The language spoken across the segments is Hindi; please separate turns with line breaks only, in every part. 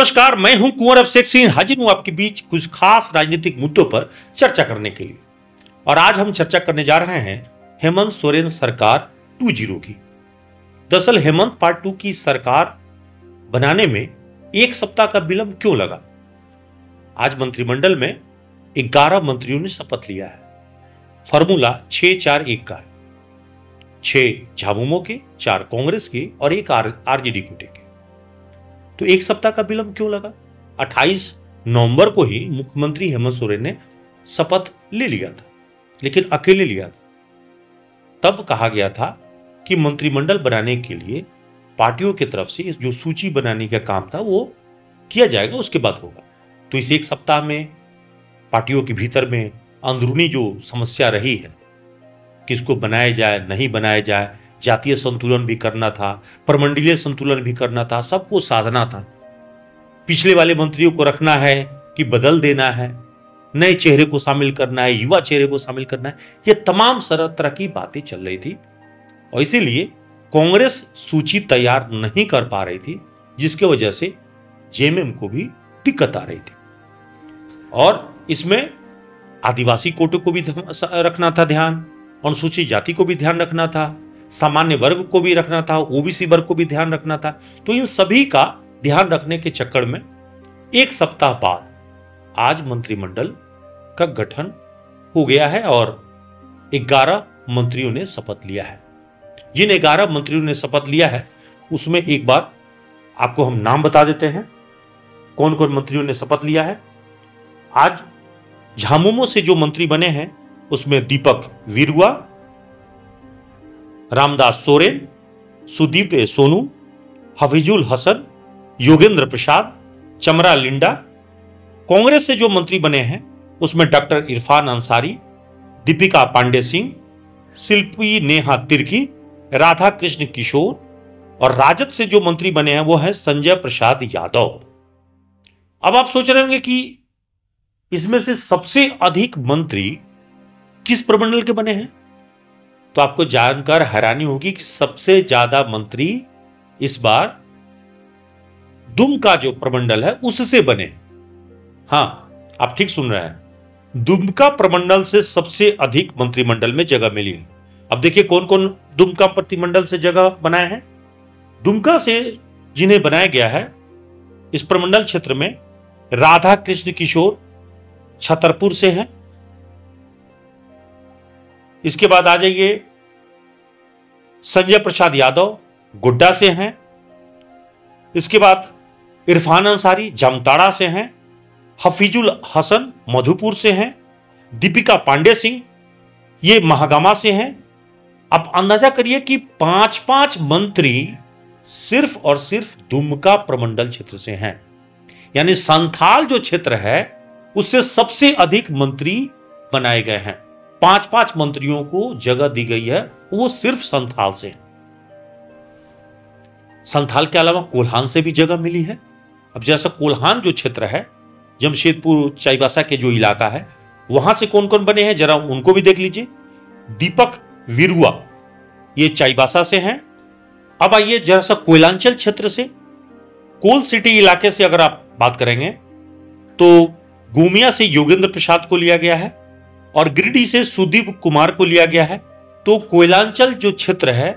नमस्कार, मैं हूं कुंवर अभिषेक सिंह, हाजिर हूं आपके बीच कुछ खास राजनीतिक मुद्दों पर चर्चा करने के लिए। और आज हम चर्चा करने जा रहे हैं हेमंत सोरेन सरकार 2.0 की। दरअसल हेमंत पार्ट 2 की सरकार बनाने में एक सप्ताह का विलंब क्यों लगा? आज मंत्रिमंडल में 11 मंत्रियों ने शपथ लिया है। फॉर्मूला 6-4-1 का है। 6 झामुमो के, 4 कांग्रेस के और 1 आरजेडी कोटे के। तो एक सप्ताह का विलंब क्यों लगा? 28 नवंबर को ही मुख्यमंत्री हेमंत सोरेन ने शपथ ले लिया था, लेकिन अकेले लिया था। तब कहा गया था कि मंत्रिमंडल बनाने के लिए पार्टियों की तरफ से जो सूची बनाने का काम था वो किया जाएगा, उसके बाद होगा। तो इस एक सप्ताह में पार्टियों के भीतर में अंदरूनी जो समस्या रही है, किसको बनाया जाए नहीं बनाया जाए, जातीय संतुलन भी करना था, प्रमंडलीय संतुलन भी करना था, सबको साधना था। पिछले वाले मंत्रियों को रखना है कि बदल देना है, नए चेहरे को शामिल करना है, युवा चेहरे को शामिल करना है, ये तमाम तरह की बातें चल रही थी। और इसीलिए कांग्रेस सूची तैयार नहीं कर पा रही थी, जिसकी वजह से जेएमएम को भी दिक्कत आ रही थी। और इसमें आदिवासी कोटे को भी रखना था ध्यान, अनुसूचित जाति को भी ध्यान रखना था, सामान्य वर्ग को भी रखना था, ओबीसी वर्ग को भी ध्यान रखना था। तो इन सभी का ध्यान रखने के चक्कर में एक सप्ताह बाद आज मंत्रिमंडल का गठन हो गया है और 11 मंत्रियों ने शपथ लिया है। जिन 11 मंत्रियों ने शपथ लिया है उसमें एक बार आपको हम नाम बता देते हैं, कौन कौन मंत्रियों ने शपथ लिया है। आज झामुमो से जो मंत्री बने हैं उसमें दीपक वीरुआ, रामदास सोरेन, सुदीप सोनू, हफीजुल हसन, योगेंद्र प्रसाद, चमरा लिंडा। कांग्रेस से जो मंत्री बने हैं उसमें डॉक्टर इरफान अंसारी, दीपिका पांडे सिंह, शिल्पी नेहा तिर्की, राधा कृष्ण किशोर। और राजद से जो मंत्री बने हैं वो है संजय प्रसाद यादव। अब आप सोच रहे होंगे कि इसमें से सबसे अधिक मंत्री किस प्रमंडल के बने हैं, तो आपको जानकर हैरानी होगी कि सबसे ज्यादा मंत्री इस बार दुमका जो प्रमंडल है उससे बने। हां, आप ठीक सुन रहे हैं, दुमका प्रमंडल से सबसे अधिक मंत्रिमंडल में जगह मिली है। अब देखिए कौन कौन दुमका मंत्रिमंडल से जगह बनाए हैं। दुमका से जिन्हें बनाया गया है इस प्रमंडल क्षेत्र में राधा कृष्ण किशोर छतरपुर से हैं। इसके बाद आ जाइए, संजय प्रसाद यादव गोड्डा से हैं। इसके बाद इरफान अंसारी जामताड़ा से हैं। हफीजुल हसन मधुपुर से हैं। दीपिका पांडे सिंह ये महागामा से हैं। अब अंदाजा करिए कि 5-5 मंत्री सिर्फ और सिर्फ दुमका प्रमंडल क्षेत्र से हैं। यानी संथाल जो क्षेत्र है उससे सबसे अधिक मंत्री बनाए गए हैं। 5-5 मंत्रियों को जगह दी गई है, वो सिर्फ संथाल से। संथाल के अलावा कोल्हान से भी जगह मिली है। अब जैसा कोल्हान जो क्षेत्र है, जमशेदपुर चाईबासा के जो इलाका है, वहां से कौन कौन बने हैं जरा उनको भी देख लीजिए। दीपक वीरुआ ये चाईबासा से हैं। अब आइए जरा सा कोयलांचल क्षेत्र से, कोल सिटी इलाके से अगर आप बात करेंगे तो गोमिया से योगेंद्र प्रसाद को लिया गया है और गिरिडीह से सुदीप कुमार को लिया गया है। तो कोयलांचल जो क्षेत्र है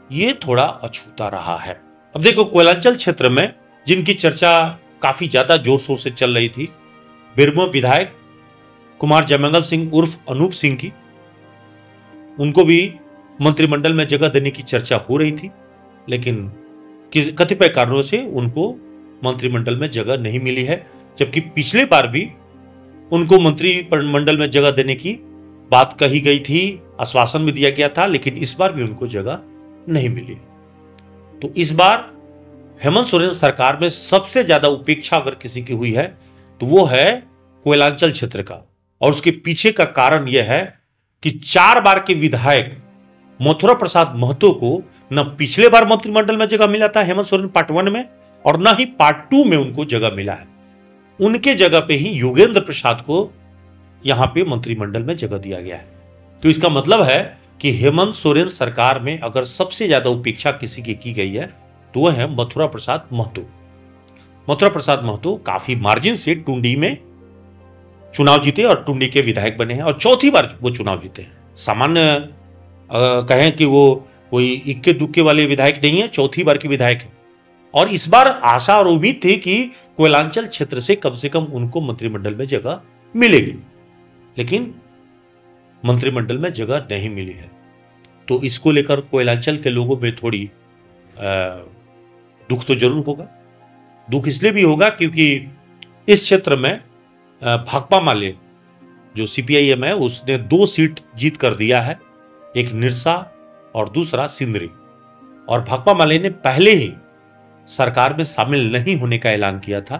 ये थोड़ा अछूता रहा है। अब देखो कोयलांचल क्षेत्र में जिनकी चर्चा काफी ज्यादा जोर शोर से चल रही थी, बेरमो विधायक कुमार जयमंगल सिंह उर्फ अनूप सिंह की, उनको भी मंत्रिमंडल में जगह देने की चर्चा हो रही थी, लेकिन कतिपय कारणों से उनको मंत्रिमंडल में जगह नहीं मिली है। जबकि पिछले बार भी उनको मंत्रिमंडल में जगह देने की बात कही गई थी, आश्वासन भी दिया गया था, लेकिन इस बार भी उनको जगह नहीं मिली। तो इस बार हेमंत सोरेन सरकार में सबसे ज्यादा उपेक्षा अगर किसी की हुई है तो वो है कोयलांचल क्षेत्र का। और उसके पीछे का कारण यह है कि 4 बार के विधायक मथुरा प्रसाद महतो को न पिछले बार मंत्रिमंडल में जगह मिला था हेमंत सोरेन पार्ट 1 में, और न ही पार्ट 2 में उनको जगह मिला है। उनके जगह पे ही योगेंद्र प्रसाद को यहां पे मंत्रिमंडल में जगह दिया गया है। तो इसका मतलब है कि हेमंत सोरेन सरकार में अगर सबसे ज्यादा उपेक्षा किसी की गई है तो वह है मथुरा प्रसाद महतो। मथुरा प्रसाद महतो काफी मार्जिन से टुंडी में चुनाव जीते और टुंडी के विधायक बने हैं और चौथी बार वो चुनाव जीते हैं। सामान्य कहें कि वो कोई इक्के दुक्के वाले विधायक नहीं है, चौथी बार के विधायक है। और इस बार आशा और उम्मीद थी कि कोयलांचल क्षेत्र से कम उनको मंत्रिमंडल में जगह मिलेगी, लेकिन मंत्रिमंडल में जगह नहीं मिली है। तो इसको लेकर कोयलांचल के लोगों में थोड़ी दुख तो जरूर होगा। दुख इसलिए भी होगा क्योंकि इस क्षेत्र में भाकपा माले जो सीपीआईएम है उसने 2 सीट जीत कर दिया है, एक निरसा और दूसरा सिंदरी। और भाकपा माले ने पहले ही सरकार में शामिल नहीं होने का ऐलान किया था,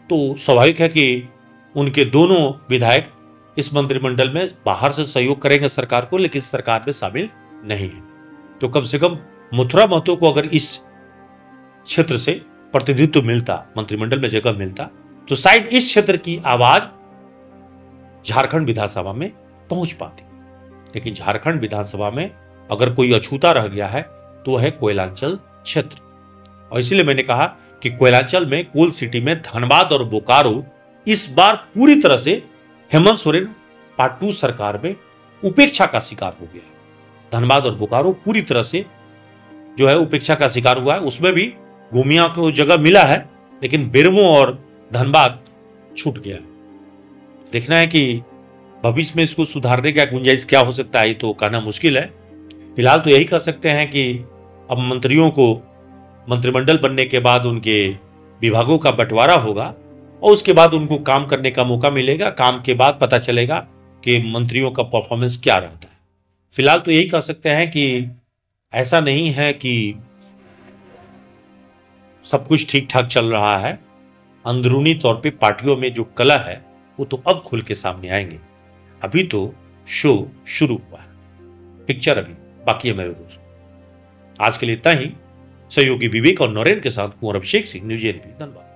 तो स्वाभाविक है कि उनके दोनों विधायक इस मंत्रिमंडल में बाहर से सहयोग करेंगे सरकार को, लेकिन सरकार में शामिल नहीं है। तो कम से कम मथुरा महतो को अगर इस क्षेत्र से प्रतिनिधित्व मिलता, मंत्रिमंडल में जगह मिलता, तो शायद इस क्षेत्र की आवाज झारखंड विधानसभा में पहुंच पाती। लेकिन झारखंड विधानसभा में अगर कोई अछूता रह गया है तो वह है कोयलांचल क्षेत्र। और इसीलिए मैंने कहा कि कोयलांचल में कोल सिटी में धनबाद और बोकारो इस बार पूरी तरह से हेमंत सोरेन पार्ट 2 सरकार में उपेक्षा का शिकार हो गया। धनबाद और बोकारो पूरी तरह से जो है उपेक्षा का शिकार हुआ है। उसमें भी भूमिया को जगह मिला है, लेकिन बेरमो और धनबाद छूट गया। देखना है कि भविष्य में इसको सुधारने का गुंजाइश क्या हो सकता है, तो कहना मुश्किल है। फिलहाल तो यही कह सकते हैं कि अब मंत्रियों को मंत्रिमंडल बनने के बाद उनके विभागों का बंटवारा होगा और उसके बाद उनको काम करने का मौका मिलेगा। काम के बाद पता चलेगा कि मंत्रियों का परफॉर्मेंस क्या रहता है। फिलहाल तो यही कह सकते हैं कि ऐसा नहीं है कि सब कुछ ठीक ठाक चल रहा है। अंदरूनी तौर पे पार्टियों में जो कलह है वो तो अब खुल के सामने आएंगे। अभी तो शो शुरू हुआ है, पिक्चर अभी बाकी है मेरे दोस्त। आज के लिए इतना ही। सहयोगी विवेक और नौरेन के साथ कुंवर अभिषेक सिंह, न्यूज़ 18 धन्यवाद।